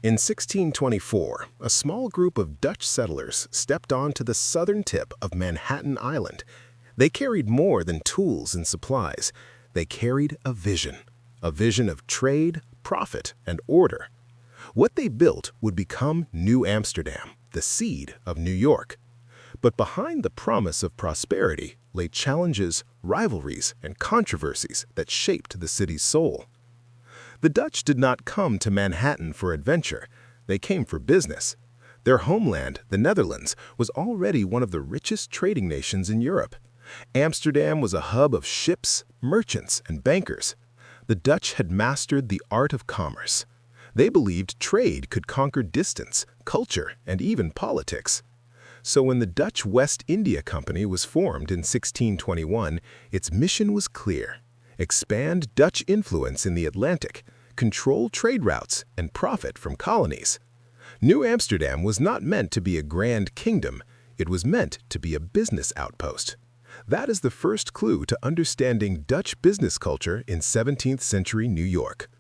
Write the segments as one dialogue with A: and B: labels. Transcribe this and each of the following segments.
A: In 1624, a small group of Dutch settlers stepped onto the southern tip of Manhattan Island. They carried more than tools and supplies. They carried a vision of trade, profit, and order. What they built would become New Amsterdam, the seed of New York. But behind the promise of prosperity lay challenges, rivalries, and controversies that shaped the city's soul. The Dutch did not come to Manhattan for adventure. They came for business. Their homeland, the Netherlands, was already one of the richest trading nations in Europe. Amsterdam was a hub of ships, merchants, and bankers. The Dutch had mastered the art of commerce. They believed trade could conquer distance, culture, and even politics. So when the Dutch West India Company was formed in 1621, its mission was clear: expand Dutch influence in the Atlantic, control trade routes, and profit from colonies. New Amsterdam was not meant to be a grand kingdom. It was meant to be a business outpost. That is the first clue to understanding Dutch business culture in 17th century New York.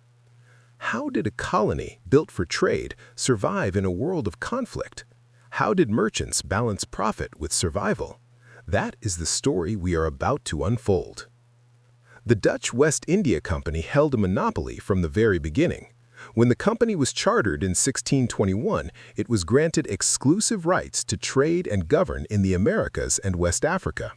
A: How did a colony built for trade survive in a world of conflict? How did merchants balance profit with survival? That is the story we are about to unfold. The Dutch West India Company held a monopoly from the very beginning. When the company was chartered in 1621, it was granted exclusive rights to trade and govern in the Americas and West Africa.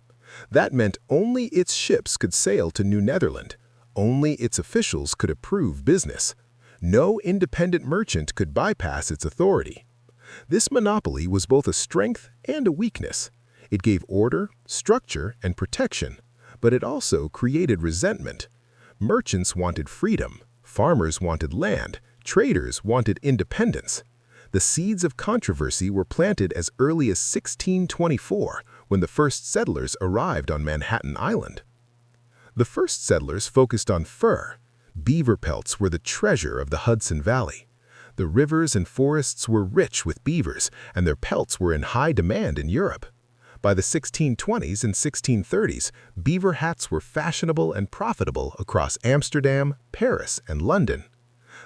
A: That meant only its ships could sail to New Netherland. Only its officials could approve business. No independent merchant could bypass its authority. This monopoly was both a strength and a weakness. It gave order, structure, and protection, but it also created resentment. Merchants wanted freedom, farmers wanted land, traders wanted independence. The seeds of controversy were planted as early as 1624, when the first settlers arrived on Manhattan Island. The first settlers focused on fur. Beaver pelts were the treasure of the Hudson Valley. The rivers and forests were rich with beavers, and their pelts were in high demand in Europe. By the 1620s and 1630s, beaver hats were fashionable and profitable across Amsterdam, Paris, and London.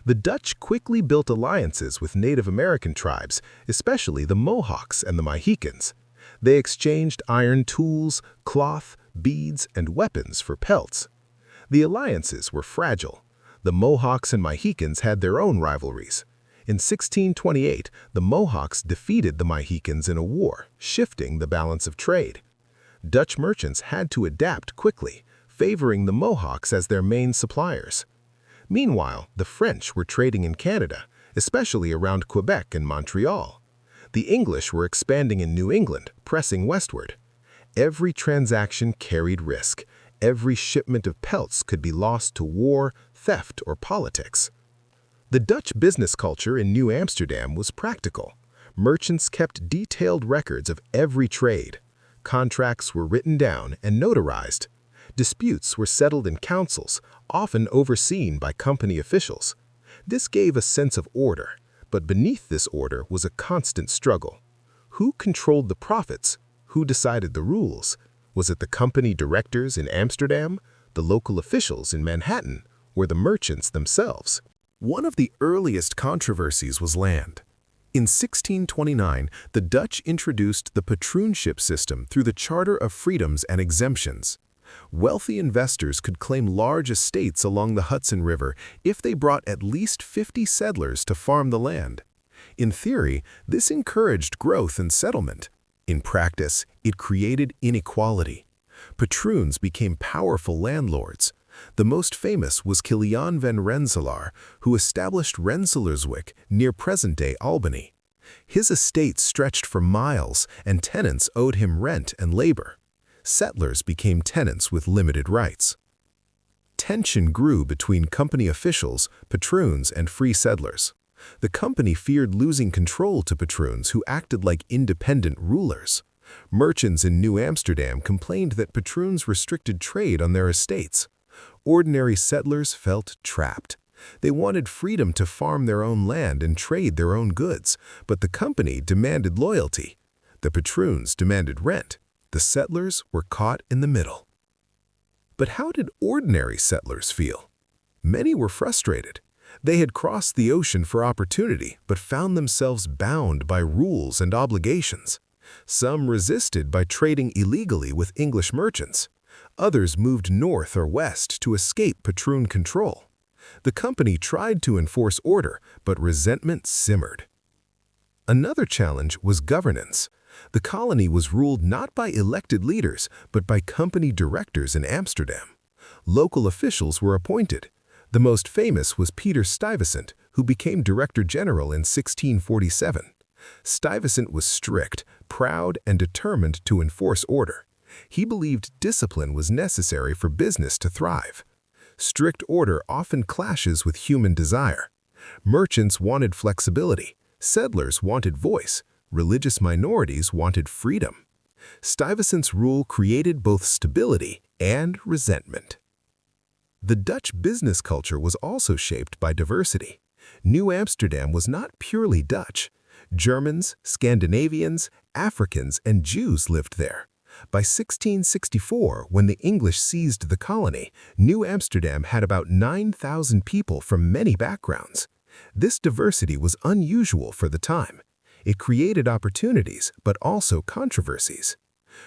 A: The Dutch quickly built alliances with Native American tribes, especially the Mohawks and the Mohicans. They exchanged iron tools, cloth, beads, and weapons for pelts. The alliances were fragile. The Mohawks and Mohicans had their own rivalries. In 1628, the Mohawks defeated the Mohicans in a war, shifting the balance of trade. Dutch merchants had to adapt quickly, favoring the Mohawks as their main suppliers. Meanwhile, the French were trading in Canada, especially around Quebec and Montreal. The English were expanding in New England, pressing westward. Every transaction carried risk. Every shipment of pelts could be lost to war, theft, or politics. The Dutch business culture in New Amsterdam was practical. Merchants kept detailed records of every trade. Contracts were written down and notarized. Disputes were settled in councils, often overseen by company officials. This gave a sense of order, but beneath this order was a constant struggle. Who controlled the profits? Who decided the rules? Was it the company directors in Amsterdam, the local officials in Manhattan, or the merchants themselves? One of the earliest controversies was land. In 1629, the Dutch introduced the patroonship system through the Charter of Freedoms and Exemptions. Wealthy investors could claim large estates along the Hudson River if they brought at least 50 settlers to farm the land. In theory, this encouraged growth and settlement. In practice, it created inequality. Patroons became powerful landlords. The most famous was Kiliaan van Rensselaer, who established Rensselaerswyck near present-day Albany. His estate stretched for miles, and tenants owed him rent and labor. Settlers became tenants with limited rights. Tension grew between company officials, patroons, and free settlers. The company feared losing control to patroons who acted like independent rulers. Merchants in New Amsterdam complained that patroons restricted trade on their estates. Ordinary settlers felt trapped. They wanted freedom to farm their own land and trade their own goods, but the company demanded loyalty. The patroons demanded rent. The settlers were caught in the middle. But how did ordinary settlers feel? Many were frustrated. They had crossed the ocean for opportunity, but found themselves bound by rules and obligations. Some resisted by trading illegally with English merchants. Others moved north or west to escape patroon control. The company tried to enforce order, but resentment simmered. Another challenge was governance. The colony was ruled not by elected leaders, but by company directors in Amsterdam. Local officials were appointed. The most famous was Peter Stuyvesant, who became Director General in 1647. Stuyvesant was strict, proud, and determined to enforce order. He believed discipline was necessary for business to thrive. Strict order often clashes with human desire. Merchants wanted flexibility, settlers wanted voice, religious minorities wanted freedom. Stuyvesant's rule created both stability and resentment. The Dutch business culture was also shaped by diversity. New Amsterdam was not purely Dutch. Germans, Scandinavians, Africans, and Jews lived there. By 1664, when the English seized the colony, New Amsterdam had about 9,000 people from many backgrounds. This diversity was unusual for the time. It created opportunities, but also controversies.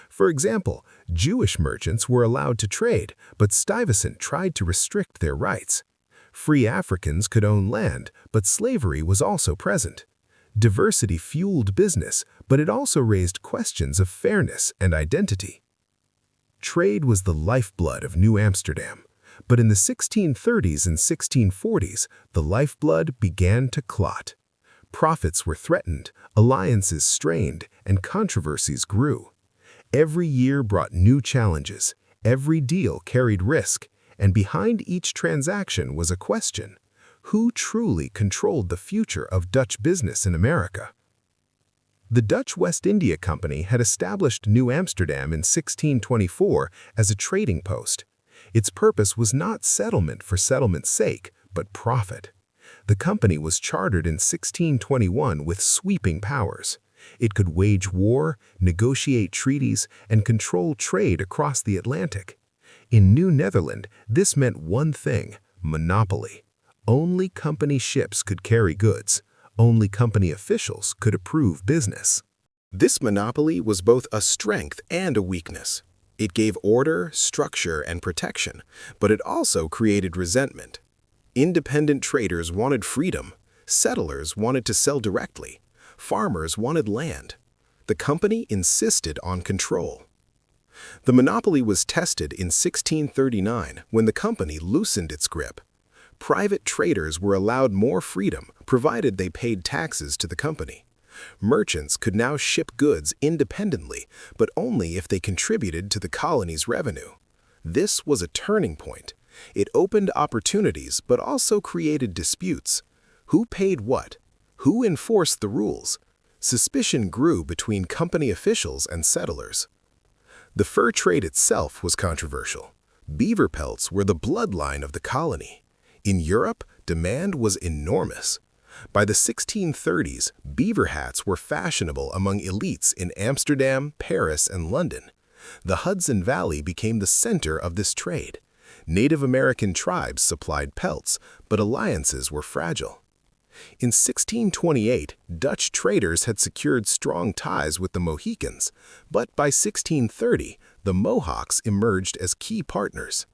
A: For example, Jewish merchants were allowed to trade, but Stuyvesant tried to restrict their rights. Free Africans could own land, but slavery was also present. Diversity fueled business, but it also raised questions of fairness and identity. Trade was the lifeblood of New Amsterdam, but in the 1630s and 1640s, the lifeblood began to clot. Profits were threatened, alliances strained, and controversies grew. Every year brought new challenges, every deal carried risk, and behind each transaction was a question: who truly controlled the future of Dutch business in America? The Dutch West India Company had established New Amsterdam in 1624 as a trading post. Its purpose was not settlement for settlement's sake, but profit. The company was chartered in 1621 with sweeping powers. It could wage war, negotiate treaties, and control trade across the Atlantic. In New Netherland, this meant one thing: monopoly. Only company ships could carry goods. Only company officials could approve business. This monopoly was both a strength and a weakness. It gave order, structure, and protection, but it also created resentment. Independent traders wanted freedom. Settlers wanted to sell directly. Farmers wanted land. The company insisted on control. The monopoly was tested in 1639 when the company loosened its grip. Private traders were allowed more freedom, provided they paid taxes to the company. Merchants could now ship goods independently, but only if they contributed to the colony's revenue. This was a turning point. It opened opportunities, but also created disputes. Who paid what? Who enforced the rules? Suspicion grew between company officials and settlers. The fur trade itself was controversial. Beaver pelts were the bloodline of the colony. In Europe, demand was enormous. By the 1630s, beaver hats were fashionable among elites in Amsterdam, Paris, and London. The Hudson Valley became the center of this trade. Native American tribes supplied pelts, but alliances were fragile. In 1628, Dutch traders had secured strong ties with the Mohicans, but by 1630, the Mohawks emerged as key partners.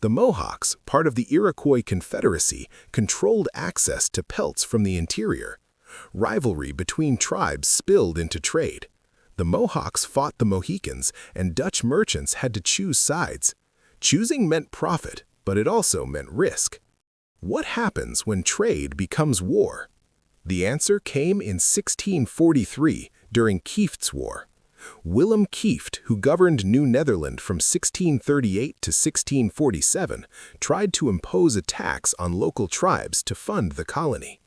A: The Mohawks, part of the Iroquois Confederacy, controlled access to pelts from the interior. Rivalry between tribes spilled into trade. The Mohawks fought the Mohicans, and Dutch merchants had to choose sides. Choosing meant profit, but it also meant risk. What happens when trade becomes war? The answer came in 1643 during Kieft's War. Willem Kieft, who governed New Netherland from 1638 to 1647, tried to impose a tax on local tribes to fund the colony.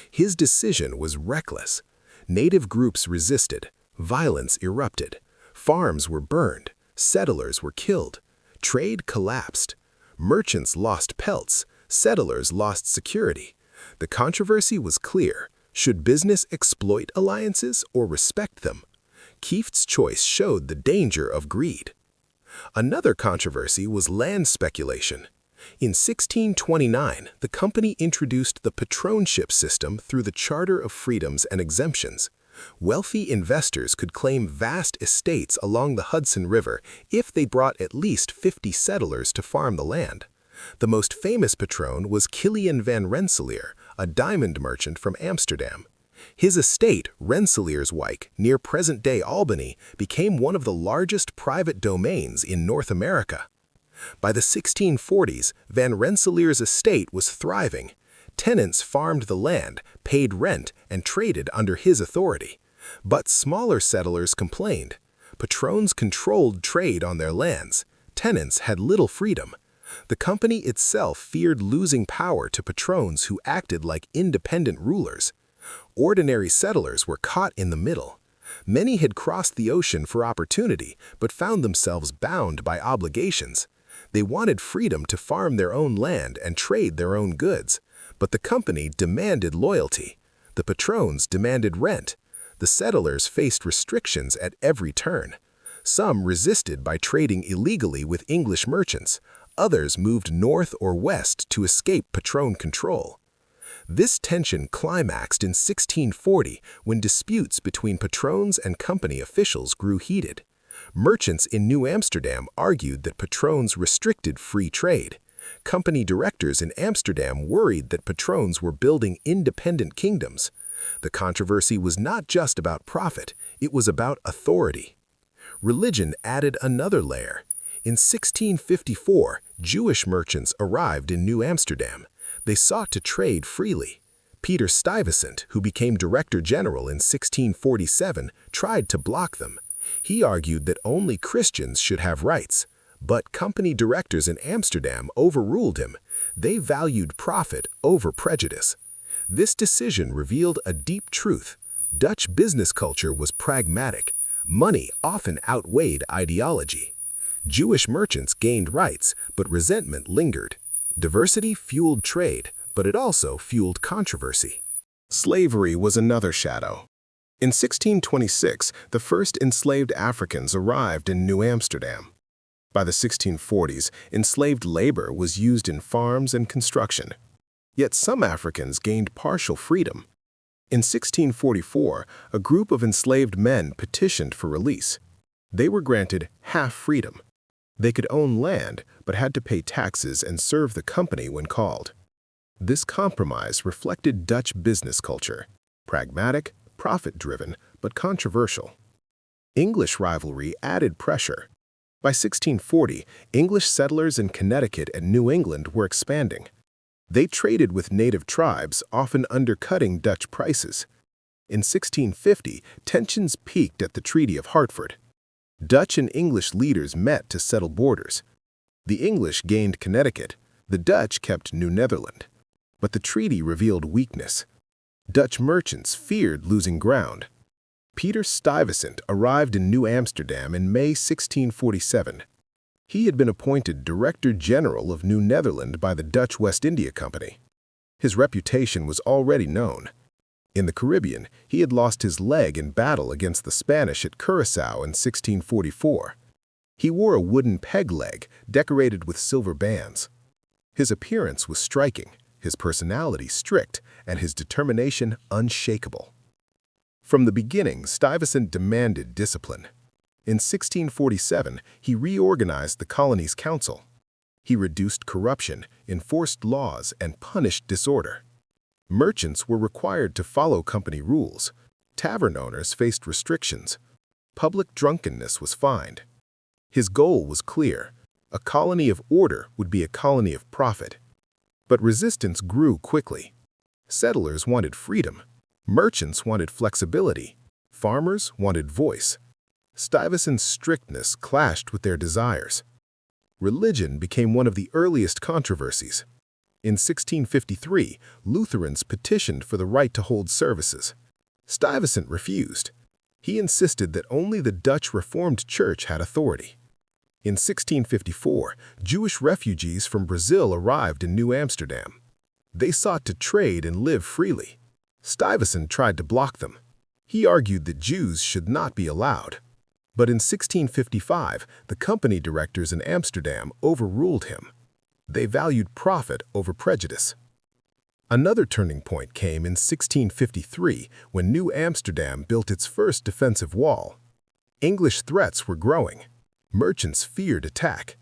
A: His decision was reckless. Native groups resisted. Violence erupted. Farms were burned. Settlers were killed. Trade collapsed. Merchants lost pelts. Settlers lost security. The controversy was clear. Should business exploit alliances or respect them? Kieft's choice showed the danger of greed. Another controversy was land speculation. In 1629, the company introduced the patronship system through the Charter of Freedoms and Exemptions. Wealthy investors could claim vast estates along the Hudson River if they brought at least 50 settlers to farm the land. The most famous patron was Kilian van Rensselaer, a diamond merchant from Amsterdam. His estate, Rensselaerswyk, near present-day Albany, became one of the largest private domains in North America. By the 1640s, Van Rensselaer's estate was thriving. Tenants farmed the land, paid rent, and traded under his authority. But smaller settlers complained. Patrons controlled trade on their lands. Tenants had little freedom. The company itself feared losing power to patrons who acted like independent rulers. Ordinary settlers were caught in the middle. Many had crossed the ocean for opportunity, but found themselves bound by obligations. They wanted freedom to farm their own land and trade their own goods. But the company demanded loyalty. The patrons demanded rent. The settlers faced restrictions at every turn. Some resisted by trading illegally with English merchants. Others moved north or west to escape patron control. This tension climaxed in 1640 when disputes between patrons and company officials grew heated. Merchants in New Amsterdam argued that patrons restricted free trade. Company directors in Amsterdam worried that patrons were building independent kingdoms. The controversy was not just about profit, it was about authority. Religion added another layer. In 1654, Jewish merchants arrived in New Amsterdam. They sought to trade freely. Peter Stuyvesant, who became Director General in 1647, tried to block them. He argued that only Christians should have rights. But company directors in Amsterdam overruled him. They valued profit over prejudice. This decision revealed a deep truth. Dutch business culture was pragmatic. Money often outweighed ideology. Jewish merchants gained rights, but resentment lingered. Diversity fueled trade, but it also fueled controversy. Slavery was another shadow. In 1626, the first enslaved Africans arrived in New Amsterdam. By the 1640s, enslaved labor was used in farms and construction. Yet some Africans gained partial freedom. In 1644, a group of enslaved men petitioned for release. They were granted half freedom. They could own land, but had to pay taxes and serve the company when called. This compromise reflected Dutch business culture, pragmatic, profit-driven, but controversial. English rivalry added pressure. By 1640, English settlers in Connecticut and New England were expanding. They traded with native tribes, often undercutting Dutch prices. In 1650, tensions peaked at the Treaty of Hartford. Dutch and English leaders met to settle borders. The English gained Connecticut, the Dutch kept New Netherland. But the treaty revealed weakness. Dutch merchants feared losing ground. Peter Stuyvesant arrived in New Amsterdam in May 1647. He had been appointed Director General of New Netherland by the Dutch West India Company. His reputation was already known. In the Caribbean, he had lost his leg in battle against the Spanish at Curaçao in 1644. He wore a wooden peg leg decorated with silver bands. His appearance was striking, his personality strict, and his determination unshakable. From the beginning, Stuyvesant demanded discipline. In 1647, he reorganized the colony's council. He reduced corruption, enforced laws, and punished disorder. Merchants were required to follow company rules. Tavern owners faced restrictions. Public drunkenness was fined. His goal was clear. A colony of order would be a colony of profit. But resistance grew quickly. Settlers wanted freedom. Merchants wanted flexibility. Farmers wanted voice. Stuyvesant's strictness clashed with their desires. Religion became one of the earliest controversies. In 1653, Lutherans petitioned for the right to hold services. Stuyvesant refused. He insisted that only the Dutch Reformed Church had authority. In 1654, Jewish refugees from Brazil arrived in New Amsterdam. They sought to trade and live freely. Stuyvesant tried to block them. He argued that Jews should not be allowed. But in 1655, the company directors in Amsterdam overruled him. They valued profit over prejudice. Another turning point came in 1653 when New Amsterdam built its first defensive wall. English threats were growing. Merchants feared attack.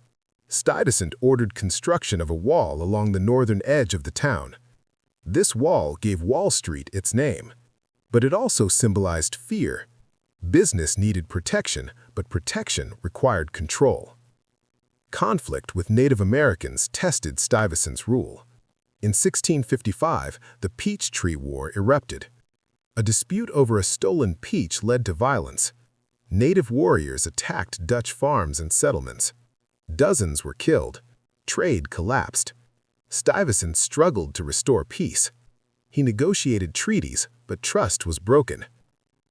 A: Stuyvesant ordered construction of a wall along the northern edge of the town. This wall gave Wall Street its name, but it also symbolized fear. Business needed protection, but protection required control. Conflict with Native Americans tested Stuyvesant's rule. In 1655, the Peachtree War erupted. A dispute over a stolen peach led to violence. Native warriors attacked Dutch farms and settlements. Dozens were killed. Trade collapsed. Stuyvesant struggled to restore peace. He negotiated treaties, but trust was broken.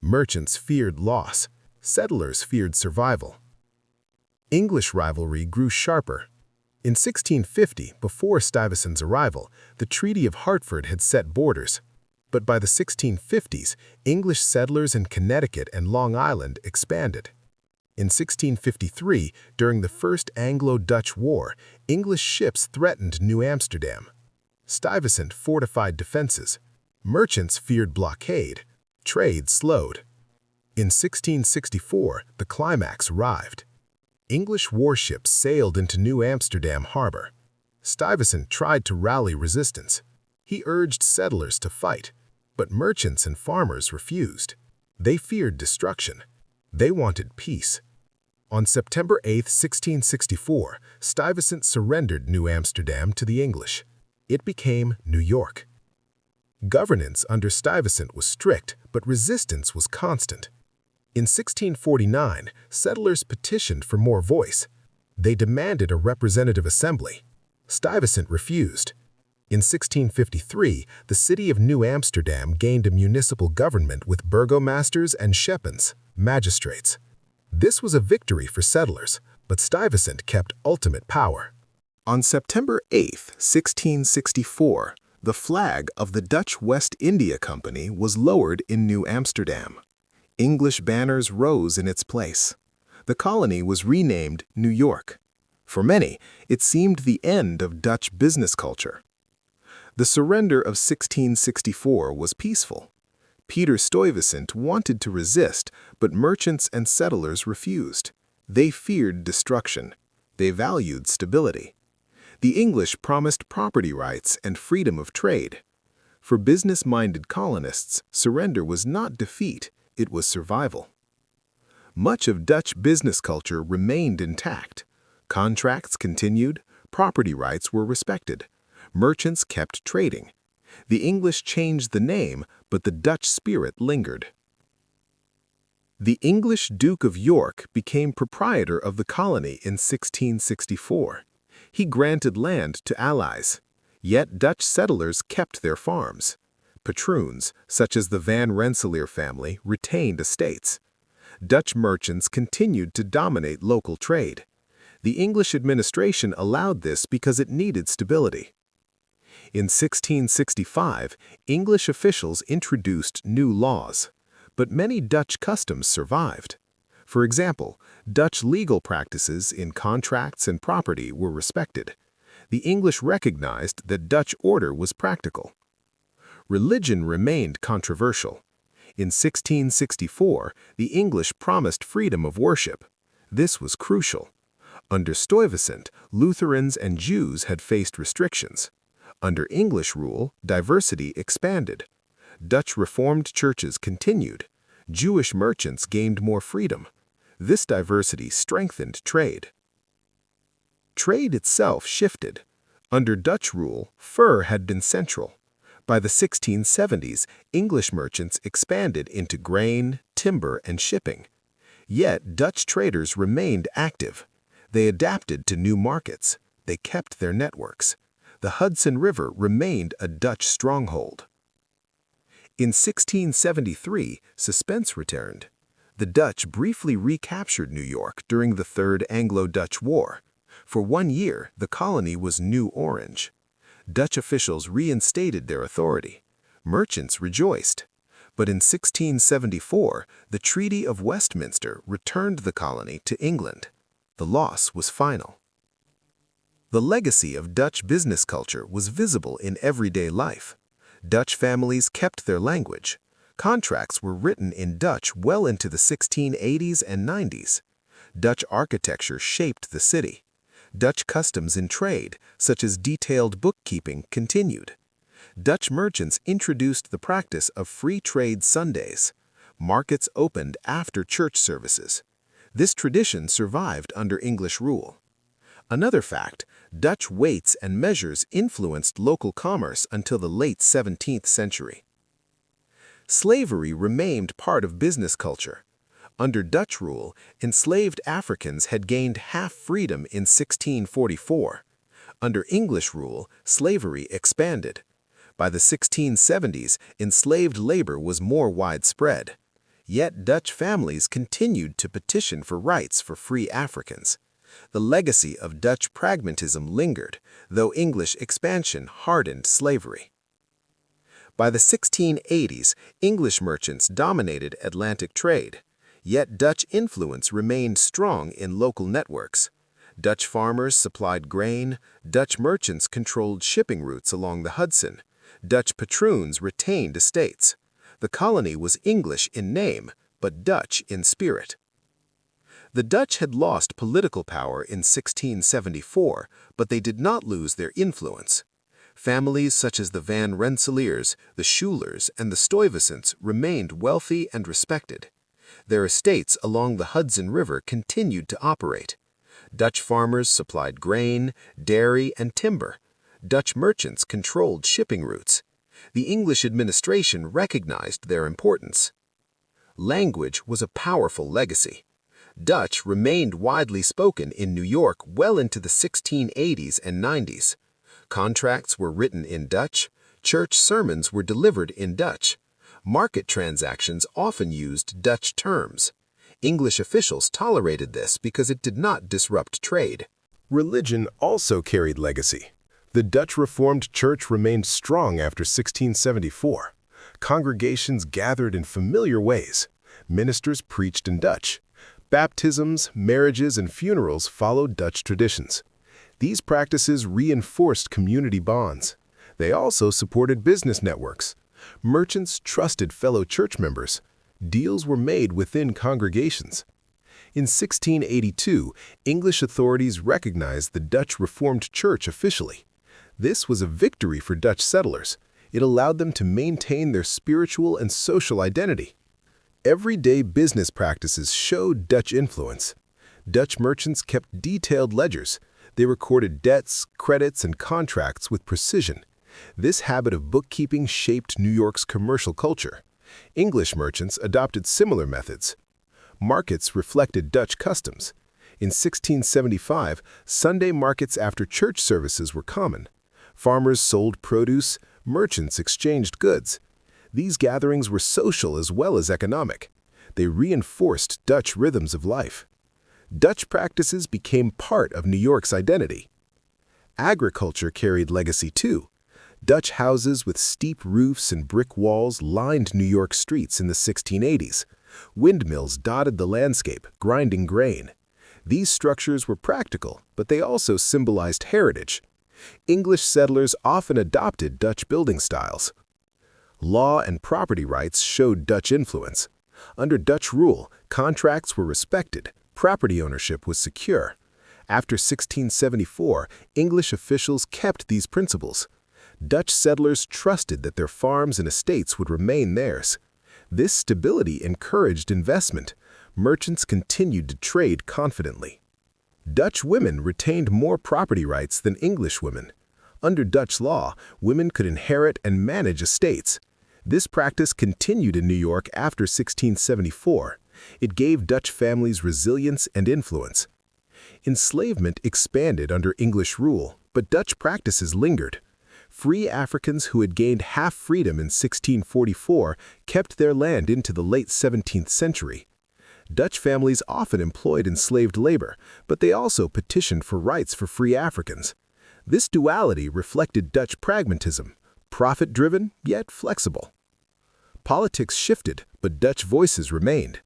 A: Merchants feared loss. Settlers feared survival. English rivalry grew sharper. In 1650, before Stuyvesant's arrival, the Treaty of Hartford had set borders. But by the 1650s, English settlers in Connecticut and Long Island expanded. In 1653, during the First Anglo-Dutch War, English ships threatened New Amsterdam. Stuyvesant fortified defenses. Merchants feared blockade. Trade slowed. In 1664, the climax arrived. English warships sailed into New Amsterdam harbor. Stuyvesant tried to rally resistance. He urged settlers to fight, but merchants and farmers refused. They feared destruction. They wanted peace. On September 8, 1664, Stuyvesant surrendered New Amsterdam to the English. It became New York. Governance under Stuyvesant was strict, but resistance was constant. In 1649, settlers petitioned for more voice. They demanded a representative assembly. Stuyvesant refused. In 1653, the city of New Amsterdam gained a municipal government with burgomasters and schepens, magistrates. This was a victory for settlers, but Stuyvesant kept ultimate power. On September 8, 1664, the flag of the Dutch West India Company was lowered in New Amsterdam. English banners rose in its place. The colony was renamed New York. For many, it seemed the end of Dutch business culture. The surrender of 1664 was peaceful. Peter Stuyvesant wanted to resist, but merchants and settlers refused. They feared destruction. They valued stability. The English promised property rights and freedom of trade. For business-minded colonists, surrender was not defeat, it was survival. Much of Dutch business culture remained intact. Contracts continued, property rights were respected. Merchants kept trading. The English changed the name, but the Dutch spirit lingered. The English Duke of York became proprietor of the colony in 1664. He granted land to allies. Yet Dutch settlers kept their farms. Patroons, such as the Van Rensselaer family, retained estates. Dutch merchants continued to dominate local trade. The English administration allowed this because it needed stability. In 1665, English officials introduced new laws, but many Dutch customs survived. For example, Dutch legal practices in contracts and property were respected. The English recognized that Dutch order was practical. Religion remained controversial. In 1664, the English promised freedom of worship. This was crucial. Under Stuyvesant, Lutherans and Jews had faced restrictions. Under English rule, diversity expanded. Dutch Reformed churches continued. Jewish merchants gained more freedom. This diversity strengthened trade. Trade itself shifted. Under Dutch rule, fur had been central. By the 1670s, English merchants expanded into grain, timber, and shipping. Yet Dutch traders remained active. They adapted to new markets. They kept their networks. The Hudson River remained a Dutch stronghold. In 1673, suspense returned. The Dutch briefly recaptured New York during the Third Anglo-Dutch War. For 1 year, the colony was New Orange. Dutch officials reinstated their authority. Merchants rejoiced. But in 1674, the Treaty of Westminster returned the colony to England. The loss was final. The legacy of Dutch business culture was visible in everyday life. Dutch families kept their language. Contracts were written in Dutch well into the 1680s and 90s. Dutch architecture shaped the city. Dutch customs in trade, such as detailed bookkeeping, continued. Dutch merchants introduced the practice of free trade Sundays. Markets opened after church services. This tradition survived under English rule. Another fact, Dutch weights and measures influenced local commerce until the late 17th century. Slavery remained part of business culture. Under Dutch rule, enslaved Africans had gained half freedom in 1644. Under English rule, slavery expanded. By the 1670s, enslaved labor was more widespread. Yet Dutch families continued to petition for rights for free Africans. The legacy of Dutch pragmatism lingered, though English expansion hardened slavery. By the 1680s, English merchants dominated Atlantic trade. Yet Dutch influence remained strong in local networks. Dutch farmers supplied grain, Dutch merchants controlled shipping routes along the Hudson. Dutch patroons retained estates. The colony was English in name, but Dutch in spirit. The Dutch had lost political power in 1674, but they did not lose their influence. Families such as the Van Rensselaers, the Schulers, and the Stuyvesants remained wealthy and respected. Their estates along the Hudson River continued to operate. Dutch farmers supplied grain, dairy, and timber. Dutch merchants controlled shipping routes. The English administration recognized their importance. Language was a powerful legacy. Dutch remained widely spoken in New York well into the 1680s and 90s. Contracts were written in Dutch. Church sermons were delivered in Dutch. Market transactions often used Dutch terms. English officials tolerated this because it did not disrupt trade. Religion also carried legacy. The Dutch Reformed Church remained strong after 1674. Congregations gathered in familiar ways. Ministers preached in Dutch. Baptisms, marriages, and funerals followed Dutch traditions. These practices reinforced community bonds. They also supported business networks. Merchants trusted fellow church members. Deals were made within congregations. In 1682, English authorities recognized the Dutch Reformed Church officially. This was a victory for Dutch settlers. It allowed them to maintain their spiritual and social identity. Everyday business practices showed Dutch influence. Dutch merchants kept detailed ledgers. They recorded debts, credits, and contracts with precision. This habit of bookkeeping shaped New York's commercial culture. English merchants adopted similar methods. Markets reflected Dutch customs. In 1675, Sunday markets after church services were common. Farmers sold produce, merchants exchanged goods. These gatherings were social as well as economic. They reinforced Dutch rhythms of life. Dutch practices became part of New York's identity. Agriculture carried legacy too. Dutch houses with steep roofs and brick walls lined New York streets in the 1680s. Windmills dotted the landscape, grinding grain. These structures were practical, but they also symbolized heritage. English settlers often adopted Dutch building styles. Law and property rights showed Dutch influence. Under Dutch rule, contracts were respected. Property ownership was secure. After 1674, English officials kept these principles. Dutch settlers trusted that their farms and estates would remain theirs. This stability encouraged investment. Merchants continued to trade confidently. Dutch women retained more property rights than English women. Under Dutch law, women could inherit and manage estates. This practice continued in New York after 1674. It gave Dutch families resilience and influence. Enslavement expanded under English rule, but Dutch practices lingered. Free Africans who had gained half freedom in 1644 kept their land into the late 17th century. Dutch families often employed enslaved labor, but they also petitioned for rights for free Africans. This duality reflected Dutch pragmatism, profit-driven yet flexible. Politics shifted, but Dutch voices remained.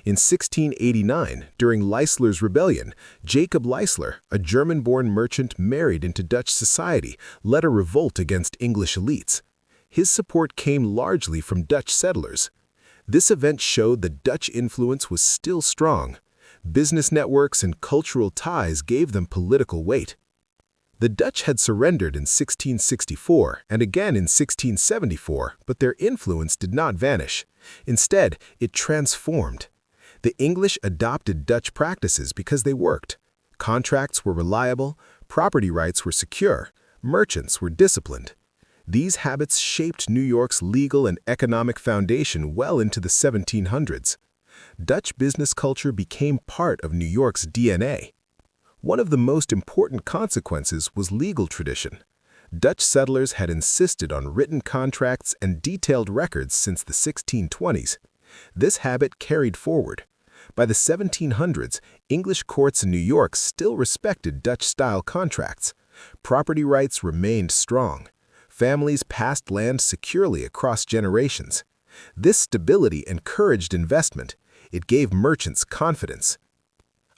A: In 1689, during Leisler's Rebellion, Jacob Leisler, a German-born merchant married into Dutch society, led a revolt against English elites. His support came largely from Dutch settlers. This event showed that Dutch influence was still strong. Business networks and cultural ties gave them political weight. The Dutch had surrendered in 1664 and again in 1674, but their influence did not vanish. Instead, it transformed. The English adopted Dutch practices because they worked. Contracts were reliable, property rights were secure, merchants were disciplined. These habits shaped New York's legal and economic foundation well into the 1700s. Dutch business culture became part of New York's DNA. One of the most important consequences was legal tradition. Dutch settlers had insisted on written contracts and detailed records since the 1620s. This habit carried forward. By the 1700s, English courts in New York still respected Dutch-style contracts. Property rights remained strong. Families passed land securely across generations. This stability encouraged investment. It gave merchants confidence.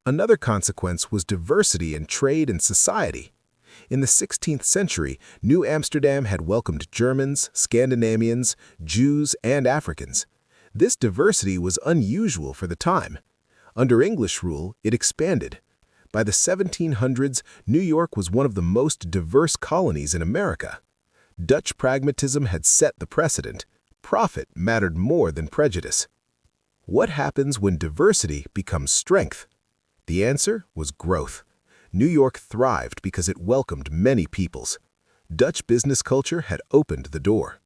A: Another consequence was diversity in trade and society. In the 16th century, New Amsterdam had welcomed Germans, Scandinavians, Jews, and Africans. This diversity was unusual for the time. Under English rule, it expanded. By the 1700s, New York was one of the most diverse colonies in America. Dutch pragmatism had set the precedent. Profit mattered more than prejudice. What happens when diversity becomes strength? The answer was growth. New York thrived because it welcomed many peoples. Dutch business culture had opened the door.